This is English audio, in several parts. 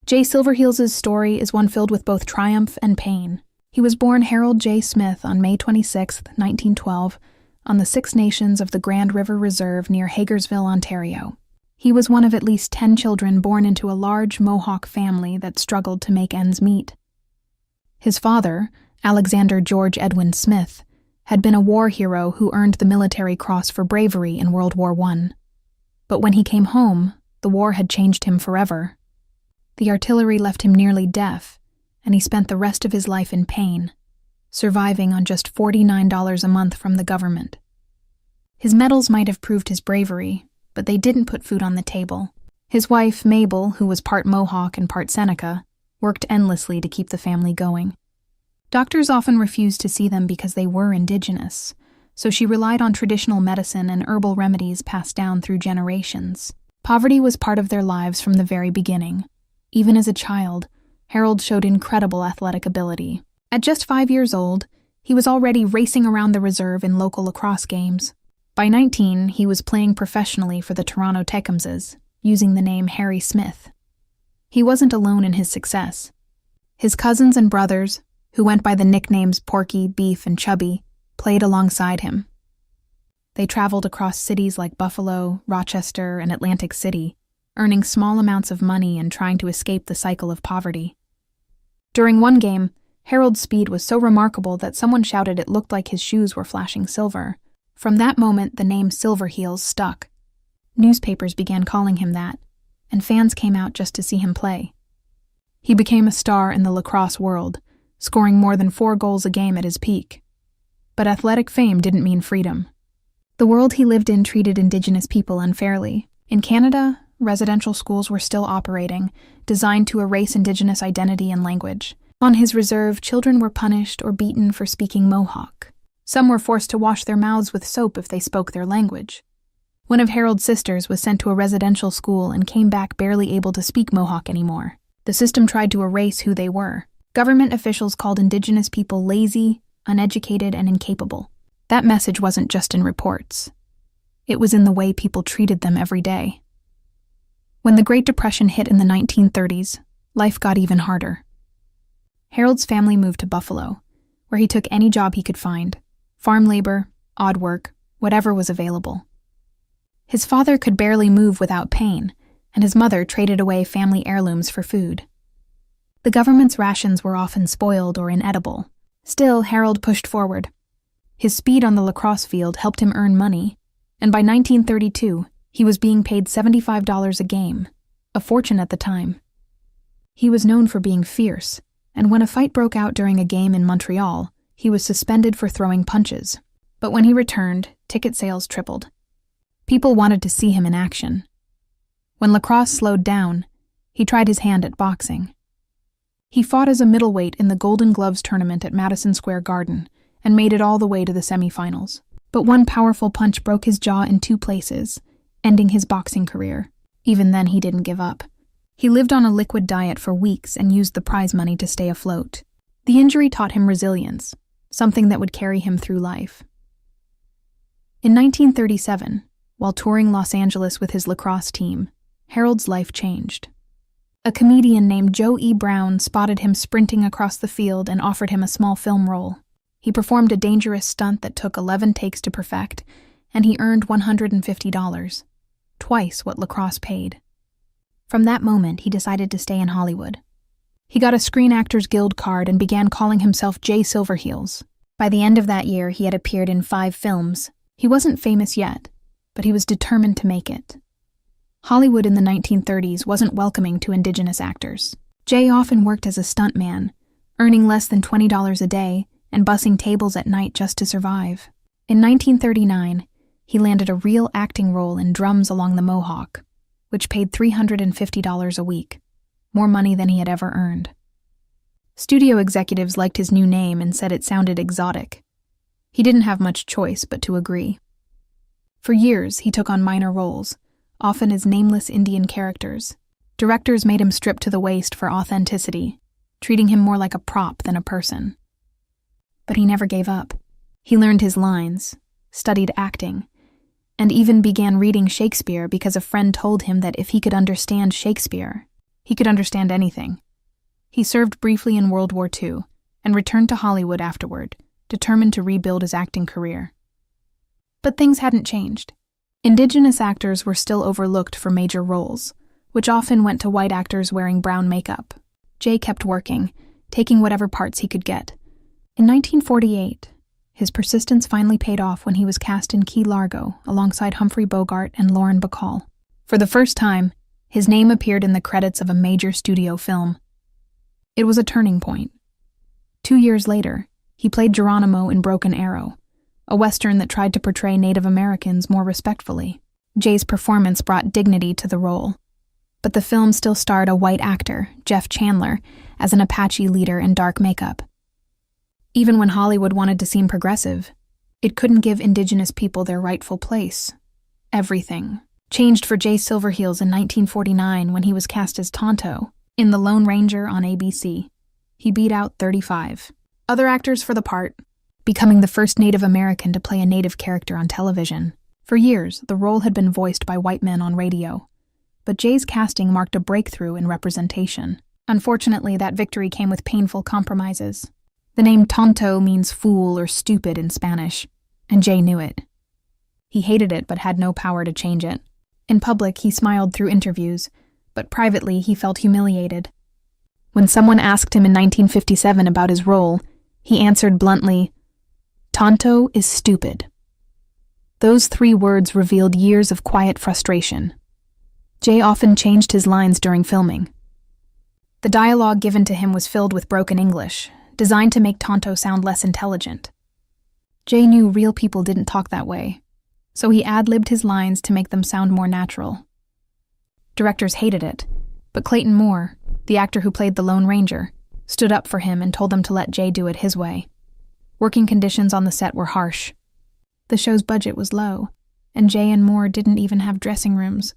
Jay Silverheels' story is one filled with both triumph and pain. He was born Harold J. Smith on May 26, 1912, on the Six Nations of the Grand River Reserve near Hagersville, Ontario. He was one of at least 10 children born into a large Mohawk family that struggled to make ends meet. His father, Alexander George Edwin Smith, had been a war hero who earned the Military Cross for bravery in World War I. But when he came home, the war had changed him forever. The artillery left him nearly deaf, and he spent the rest of his life in pain, surviving on just $49 a month from the government. His medals might have proved his bravery, but they didn't put food on the table. His wife, Mabel, who was part Mohawk and part Seneca, worked endlessly to keep the family going. Doctors often refused to see them because they were indigenous, so she relied on traditional medicine and herbal remedies passed down through generations. Poverty was part of their lives from the very beginning. Even as a child, Harold showed incredible athletic ability. At just 5 years old, he was already racing around the reserve in local lacrosse games. By 19, he was playing professionally for the Toronto Tecumsehs, using the name Harry Smith. He wasn't alone in his success. His cousins and brothers, who went by the nicknames Porky, Beef, and Chubby, played alongside him. They traveled across cities like Buffalo, Rochester, and Atlantic City, earning small amounts of money and trying to escape the cycle of poverty. During one game, Harold's speed was so remarkable that someone shouted it looked like his shoes were flashing silver. From that moment, the name Silverheels stuck. Newspapers began calling him that, and fans came out just to see him play. He became a star in the lacrosse world, scoring more than 4 goals a game at his peak. But athletic fame didn't mean freedom. The world he lived in treated Indigenous people unfairly. In Canada, residential schools were still operating, designed to erase Indigenous identity and language. On his reserve, children were punished or beaten for speaking Mohawk. Some were forced to wash their mouths with soap if they spoke their language. One of Harold's sisters was sent to a residential school and came back barely able to speak Mohawk anymore. The system tried to erase who they were. Government officials called Indigenous people lazy, uneducated, and incapable. That message wasn't just in reports. It was in the way people treated them every day. When the Great Depression hit in the 1930s, life got even harder. Harold's family moved to Buffalo, where he took any job he could find: farm labor, odd work, whatever was available. His father could barely move without pain, and his mother traded away family heirlooms for food. The government's rations were often spoiled or inedible. Still, Harold pushed forward. His speed on the lacrosse field helped him earn money, and by 1932, he was being paid $75 a game, a fortune at the time. He was known for being fierce, and when a fight broke out during a game in Montreal, he was suspended for throwing punches. But when he returned, ticket sales tripled. People wanted to see him in action. When lacrosse slowed down, he tried his hand at boxing. He fought as a middleweight in the Golden Gloves tournament at Madison Square Garden and made it all the way to the semifinals. But one powerful punch broke his jaw in 2 places, ending his boxing career. Even then, he didn't give up. He lived on a liquid diet for weeks and used the prize money to stay afloat. The injury taught him resilience, something that would carry him through life. In 1937, while touring Los Angeles with his lacrosse team, Harold's life changed. A comedian named Joe E. Brown spotted him sprinting across the field and offered him a small film role. He performed a dangerous stunt that took 11 takes to perfect, and he earned $150, twice what lacrosse paid. From that moment, he decided to stay in Hollywood. He got a Screen Actors Guild card and began calling himself Jay Silverheels. By the end of that year, he had appeared in 5 films. He wasn't famous yet, but he was determined to make it. Hollywood in the 1930s wasn't welcoming to Indigenous actors. Jay often worked as a stuntman, earning less than $20 a day and bussing tables at night just to survive. In 1939, he landed a real acting role in Drums Along the Mohawk, which paid $350 a week, more money than he had ever earned. Studio executives liked his new name and said it sounded exotic. He didn't have much choice but to agree. For years, he took on minor roles, often as nameless Indian characters. Directors made him strip to the waist for authenticity, treating him more like a prop than a person. But he never gave up. He learned his lines, studied acting, and even began reading Shakespeare because a friend told him that if he could understand Shakespeare, He could understand anything. He served briefly in World War II and returned to Hollywood afterward, determined to rebuild his acting career. But things hadn't changed. Indigenous actors were still overlooked for major roles, which often went to white actors wearing brown makeup. Jay kept working, taking whatever parts he could get. In 1948, his persistence finally paid off when he was cast in Key Largo alongside Humphrey Bogart and Lauren Bacall. For the first time, his name appeared in the credits of a major studio film. It was a turning point. 2 years later, he played Geronimo in Broken Arrow, a Western that tried to portray Native Americans more respectfully. Jay's performance brought dignity to the role, but the film still starred a white actor, Jeff Chandler, as an Apache leader in dark makeup. Even when Hollywood wanted to seem progressive, it couldn't give Indigenous people their rightful place. Everything changed for Jay Silverheels in 1949 when he was cast as Tonto in The Lone Ranger on ABC. He beat out 35 other actors for the part, becoming the first Native American to play a Native character on television. For years, the role had been voiced by white men on radio, but Jay's casting marked a breakthrough in representation. Unfortunately, that victory came with painful compromises. The name Tonto means fool or stupid in Spanish, and Jay knew it. He hated it but had no power to change it. In public, he smiled through interviews, but privately he felt humiliated. When someone asked him in 1957 about his role, he answered bluntly, "Tonto is stupid." Those 3 words revealed years of quiet frustration. Jay often changed his lines during filming. The dialogue given to him was filled with broken English, designed to make Tonto sound less intelligent. Jay knew real people didn't talk that way, so he ad-libbed his lines to make them sound more natural. Directors hated it, but Clayton Moore, the actor who played the Lone Ranger, stood up for him and told them to let Jay do it his way. Working conditions on the set were harsh. The show's budget was low, and Jay and Moore didn't even have dressing rooms.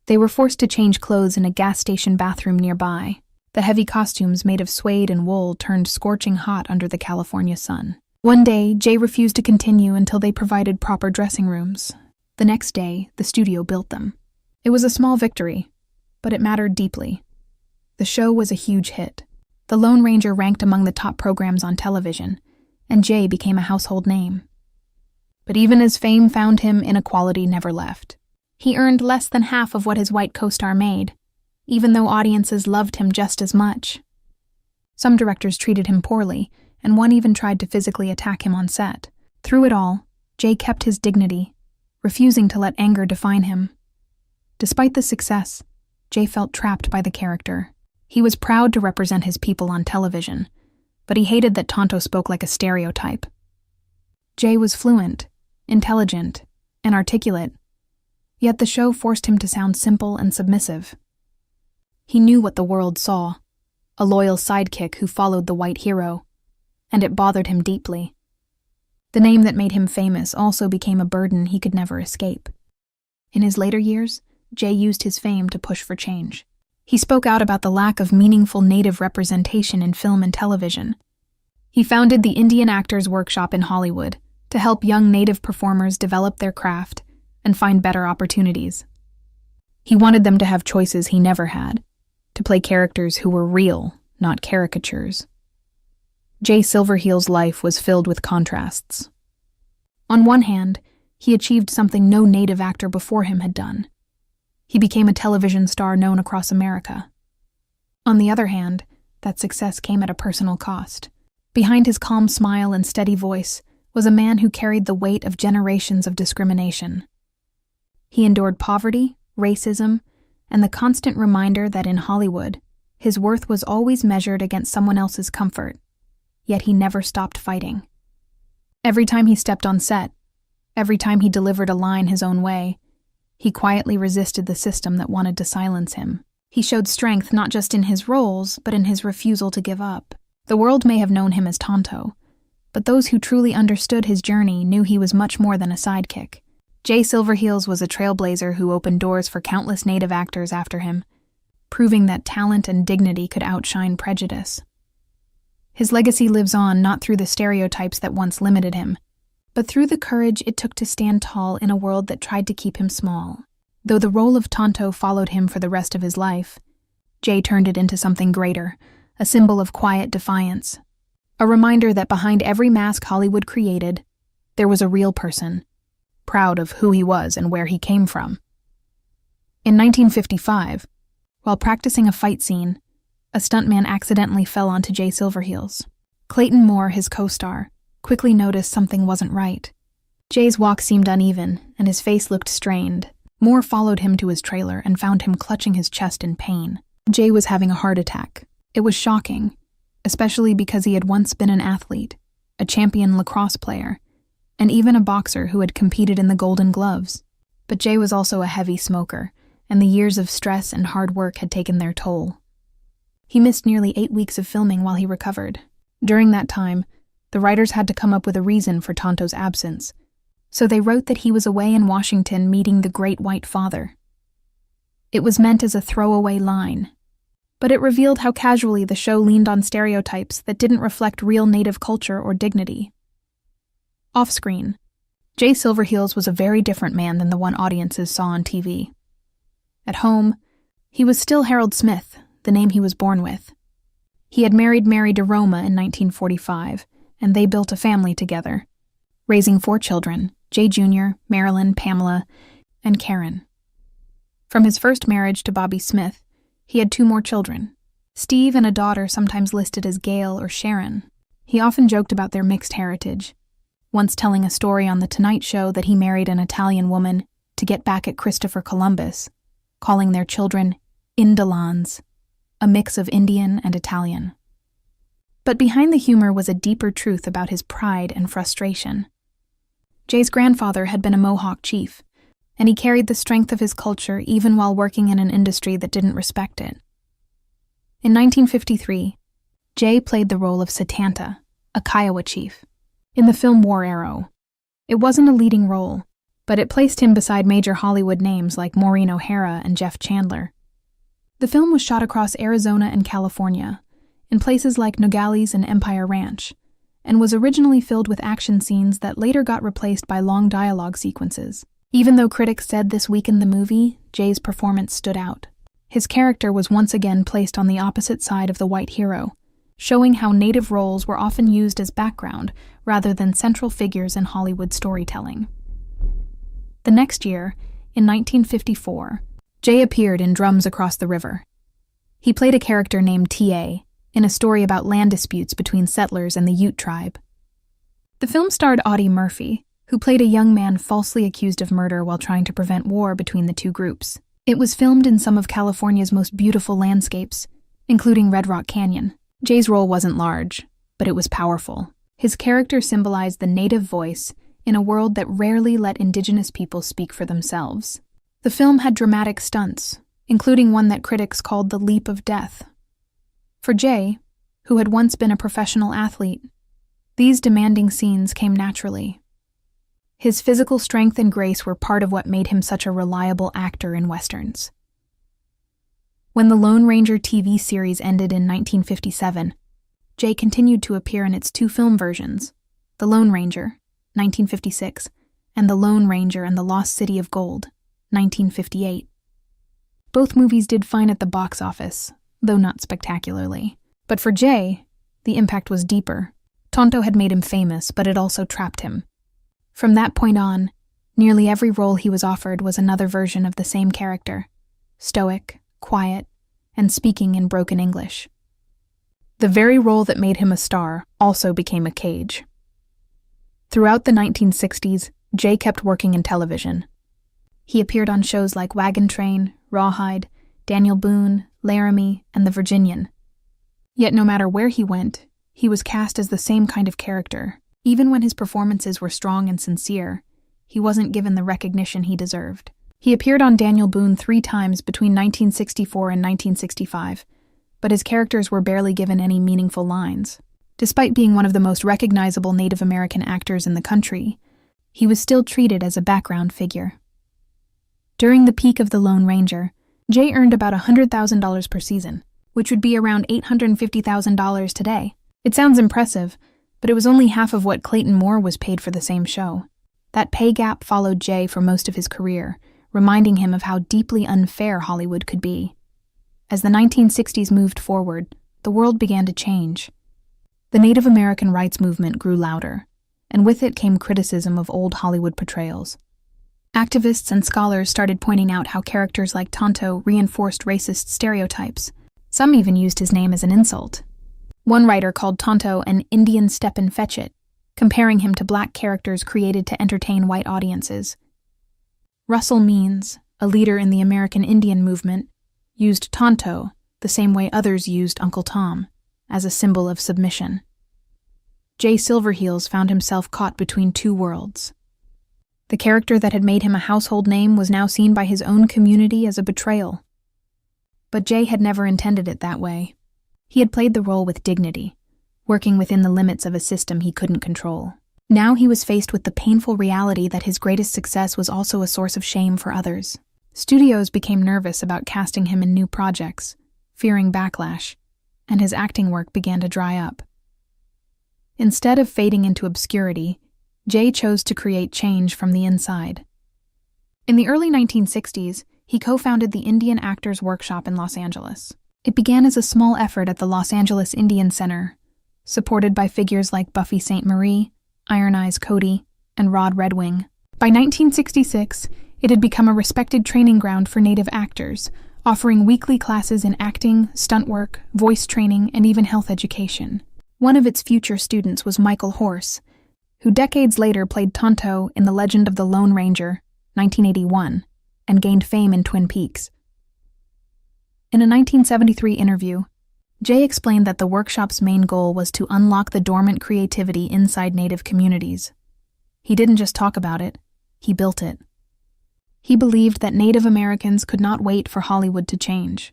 They were forced to change clothes in a gas station bathroom nearby. The heavy costumes made of suede and wool turned scorching hot under the California sun. One day, Jay refused to continue until they provided proper dressing rooms. The next day, the studio built them. It was a small victory, but it mattered deeply. The show was a huge hit. The Lone Ranger ranked among the top programs on television, and Jay became a household name. But even as fame found him, inequality never left. He earned less than half of what his white co-star made, even though audiences loved him just as much. Some directors treated him poorly, and one even tried to physically attack him on set. Through it all, Jay kept his dignity, refusing to let anger define him. Despite the success, Jay felt trapped by the character. He was proud to represent his people on television, but he hated that Tonto spoke like a stereotype. Jay was fluent, intelligent, and articulate, yet the show forced him to sound simple and submissive. He knew what the world saw, a loyal sidekick who followed the white hero, and it bothered him deeply. The name that made him famous also became a burden he could never escape. In his later years, Jay used his fame to push for change. He spoke out about the lack of meaningful Native representation in film and television. He founded the Indian Actors Workshop in Hollywood to help young Native performers develop their craft and find better opportunities. He wanted them to have choices he never had, to play characters who were real, not caricatures. Jay Silverheels' life was filled with contrasts. On one hand, he achieved something no Native actor before him had done. He became a television star known across America. On the other hand, that success came at a personal cost. Behind his calm smile and steady voice was a man who carried the weight of generations of discrimination. He endured poverty, racism, and the constant reminder that in Hollywood, his worth was always measured against someone else's comfort, yet he never stopped fighting. Every time he stepped on set, every time he delivered a line his own way, he quietly resisted the system that wanted to silence him. He showed strength not just in his roles, but in his refusal to give up. The world may have known him as Tonto, but those who truly understood his journey knew he was much more than a sidekick. Jay Silverheels was a trailblazer who opened doors for countless Native actors after him, proving that talent and dignity could outshine prejudice. His legacy lives on not through the stereotypes that once limited him, but through the courage it took to stand tall in a world that tried to keep him small. Though the role of Tonto followed him for the rest of his life, Jay turned it into something greater, a symbol of quiet defiance. A reminder that behind every mask Hollywood created, there was a real person, proud of who he was and where he came from. In 1955, while practicing a fight scene, a stuntman accidentally fell onto Jay Silverheels. Clayton Moore, his co-star, quickly noticed something wasn't right. Jay's walk seemed uneven, and his face looked strained. Moore followed him to his trailer and found him clutching his chest in pain. Jay was having a heart attack. It was shocking, especially because he had once been an athlete, a champion lacrosse player, and even a boxer who had competed in the Golden Gloves. But Jay was also a heavy smoker, and the years of stress and hard work had taken their toll. He missed nearly 8 weeks of filming while he recovered. During that time, the writers had to come up with a reason for Tonto's absence, so they wrote that he was away in Washington meeting the Great White Father. It was meant as a throwaway line, but it revealed how casually the show leaned on stereotypes that didn't reflect real Native culture or dignity. Off-screen, Jay Silverheels was a very different man than the one audiences saw on TV. At home, he was still Harold Smith, the name he was born with. He had married Mary DeRoma in 1945, and they built a family together, raising 4 children, Jay Jr., Marilyn, Pamela, and Karen. From his first marriage to Bobby Smith, he had 2 more children, Steve and a daughter sometimes listed as Gail or Sharon. He often joked about their mixed heritage, once telling a story on The Tonight Show that he married an Italian woman to get back at Christopher Columbus, calling their children Indolans, a mix of Indian and Italian. But behind the humor was a deeper truth about his pride and frustration. Jay's grandfather had been a Mohawk chief, and he carried the strength of his culture even while working in an industry that didn't respect it. In 1953, Jay played the role of Satanta, a Kiowa chief, in the film War Arrow. It wasn't a leading role, but it placed him beside major Hollywood names like Maureen O'Hara and Jeff Chandler. The film was shot across Arizona and California, in places like Nogales and Empire Ranch, and was originally filled with action scenes that later got replaced by long dialogue sequences. Even though critics said this weakened the movie, Jay's performance stood out. His character was once again placed on the opposite side of the white hero, showing how Native roles were often used as background rather than central figures in Hollywood storytelling. The next year, in 1954, Jay appeared in Drums Across the River. He played a character named T.A. in a story about land disputes between settlers and the Ute tribe. The film starred Audie Murphy, who played a young man falsely accused of murder while trying to prevent war between the 2 groups. It was filmed in some of California's most beautiful landscapes, including Red Rock Canyon. Jay's role wasn't large, but it was powerful. His character symbolized the Native voice in a world that rarely let Indigenous people speak for themselves. The film had dramatic stunts, including one that critics called the leap of death. For Jay, who had once been a professional athlete, these demanding scenes came naturally. His physical strength and grace were part of what made him such a reliable actor in Westerns. When the Lone Ranger TV series ended in 1957, Jay continued to appear in its 2 film versions, The Lone Ranger, 1956, and The Lone Ranger and the Lost City of Gold, 1958. Both movies did fine at the box office, though not spectacularly. But for Jay, the impact was deeper. Tonto had made him famous, but it also trapped him. From that point on, nearly every role he was offered was another version of the same character, stoic, quiet, and speaking in broken English. The very role that made him a star also became a cage. Throughout the 1960s, Jay kept working in television. He appeared on shows like Wagon Train, Rawhide, Daniel Boone, Laramie, and The Virginian. Yet no matter where he went, he was cast as the same kind of character. Even when his performances were strong and sincere, he wasn't given the recognition he deserved. He appeared on Daniel Boone 3 times between 1964 and 1965, but his characters were barely given any meaningful lines. Despite being one of the most recognizable Native American actors in the country, he was still treated as a background figure. During the peak of The Lone Ranger, Jay earned about $100,000 per season, which would be around $850,000 today. It sounds impressive, but it was only half of what Clayton Moore was paid for the same show. That pay gap followed Jay for most of his career, reminding him of how deeply unfair Hollywood could be. As the 1960s moved forward, the world began to change. The Native American rights movement grew louder, and with it came criticism of old Hollywood portrayals. Activists and scholars started pointing out how characters like Tonto reinforced racist stereotypes. Some even used his name as an insult. One writer called Tonto an Indian Stepin Fetchit, comparing him to black characters created to entertain white audiences. Russell Means, a leader in the American Indian movement, used Tonto the same way others used Uncle Tom, as a symbol of submission. Jay Silverheels found himself caught between two worlds. The character that had made him a household name was now seen by his own community as a betrayal. But Jay had never intended it that way. He had played the role with dignity, working within the limits of a system he couldn't control. Now he was faced with the painful reality that his greatest success was also a source of shame for others. Studios became nervous about casting him in new projects, fearing backlash, and his acting work began to dry up. Instead of fading into obscurity, Jay chose to create change from the inside. In the early 1960s, he co-founded the Indian Actors Workshop in Los Angeles. It began as a small effort at the Los Angeles Indian Center, supported by figures like Buffy St. Marie, Iron Eyes Cody, and Rod Redwing. By 1966, it had become a respected training ground for Native actors, offering weekly classes in acting, stunt work, voice training, and even health education. One of its future students was Michael Horse, who decades later played Tonto in The Legend of the Lone Ranger, 1981, and gained fame in Twin Peaks. In a 1973 interview, Jay explained that the workshop's main goal was to unlock the dormant creativity inside Native communities. He didn't just talk about it, he built it. He believed that Native Americans could not wait for Hollywood to change.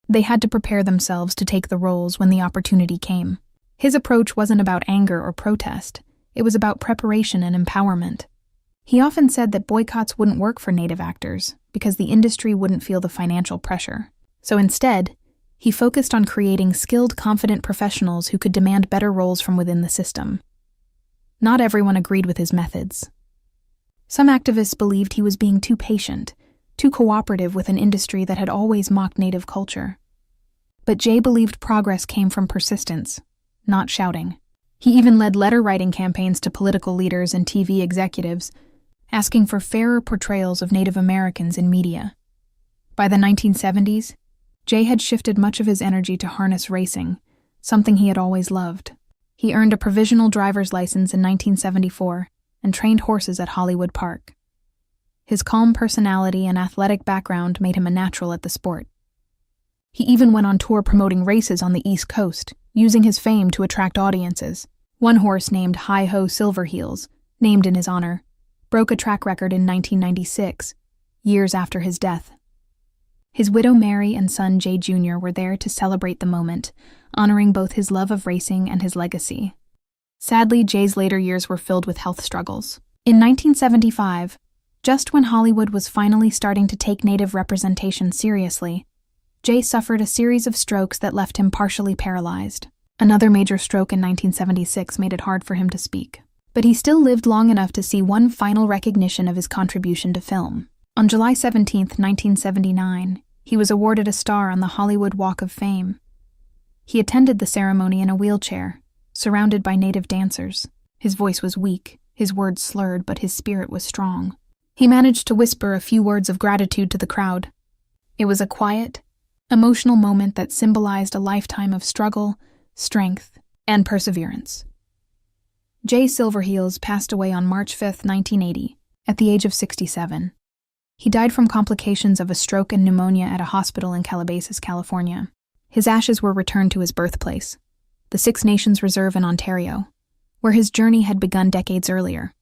They had to prepare themselves to take the roles when the opportunity came. His approach wasn't about anger or protest. It was about preparation and empowerment. He often said that boycotts wouldn't work for Native actors because the industry wouldn't feel the financial pressure. So instead, he focused on creating skilled, confident professionals who could demand better roles from within the system. Not everyone agreed with his methods. Some activists believed he was being too patient, too cooperative with an industry that had always mocked Native culture. But Jay believed progress came from persistence, not shouting. He even led letter-writing campaigns to political leaders and TV executives, asking for fairer portrayals of Native Americans in media. By the 1970s, Jay had shifted much of his energy to harness racing, something he had always loved. He earned a provisional driver's license in 1974 and trained horses at Hollywood Park. His calm personality and athletic background made him a natural at the sport. He even went on tour promoting races on the East Coast, using his fame to attract audiences. One horse named Hi-Ho Silverheels, named in his honor, broke a track record in 1996, years after his death. His widow Mary and son Jay Jr. were there to celebrate the moment, honoring both his love of racing and his legacy. Sadly, Jay's later years were filled with health struggles. In 1975, just when Hollywood was finally starting to take Native representation seriously, Jay suffered a series of strokes that left him partially paralyzed. Another major stroke in 1976 made it hard for him to speak. But he still lived long enough to see one final recognition of his contribution to film. On July 17, 1979, he was awarded a star on the Hollywood Walk of Fame. He attended the ceremony in a wheelchair, surrounded by Native dancers. His voice was weak, his words slurred, but his spirit was strong. He managed to whisper a few words of gratitude to the crowd. It was a quiet, emotional moment that symbolized a lifetime of struggle, strength, and perseverance. Jay Silverheels passed away on March 5, 1980, at the age of 67. He died from complications of a stroke and pneumonia at a hospital in Calabasas, California. His ashes were returned to his birthplace, the Six Nations Reserve in Ontario, where his journey had begun decades earlier.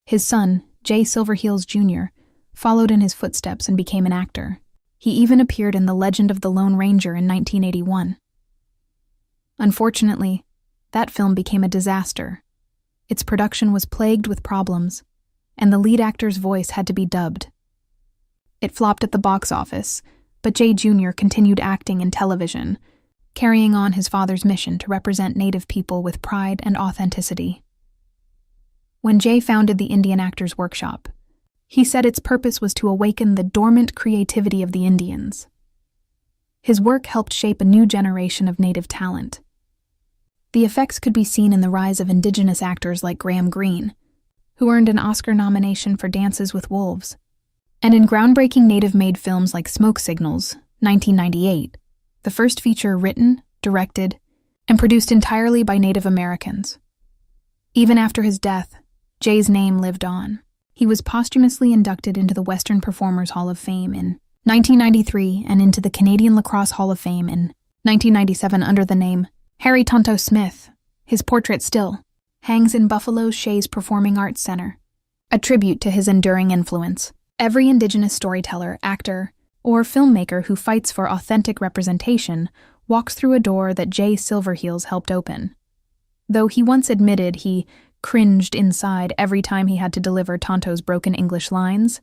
His son, Jay Silverheels Jr., followed in his footsteps and became an actor. He even appeared in The Legend of the Lone Ranger in 1981. Unfortunately, that film became a disaster. Its production was plagued with problems, and the lead actor's voice had to be dubbed. It flopped at the box office, but Jay Jr. continued acting in television, carrying on his father's mission to represent Native people with pride and authenticity. When Jay founded the Indian Actors Workshop, he said its purpose was to awaken the dormant creativity of the Indians. His work helped shape a new generation of native talent. The effects could be seen in the rise of indigenous actors like Graham Greene, who earned an Oscar nomination for Dances with Wolves, and in groundbreaking native-made films like Smoke Signals, 1998, the first feature written, directed, and produced entirely by Native Americans. Even after his death, Jay's name lived on. He was posthumously inducted into the Western Performers Hall of Fame in 1993 and into the Canadian Lacrosse Hall of Fame in 1997 under the name Harry Tonto Smith. His portrait still hangs in Buffalo's Shays Performing Arts Center, a tribute to his enduring influence. Every Indigenous storyteller, actor, or filmmaker who fights for authentic representation walks through a door that Jay Silverheels helped open. Though he once admitted he cringed inside every time he had to deliver Tonto's broken English lines,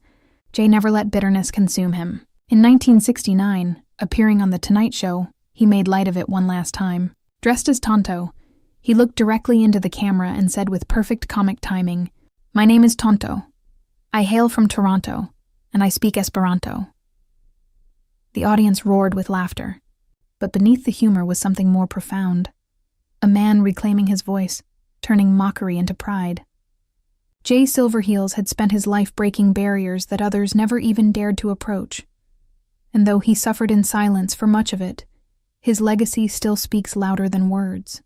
Jay never let bitterness consume him. In 1969, appearing on The Tonight Show, he made light of it one last time. Dressed as Tonto, he looked directly into the camera and said with perfect comic timing, "My name is Tonto. I hail from Toronto, and I speak Esperanto." The audience roared with laughter, but beneath the humor was something more profound. A man reclaiming his voice, turning mockery into pride. Jay Silverheels had spent his life breaking barriers that others never even dared to approach. And though he suffered in silence for much of it, his legacy still speaks louder than words.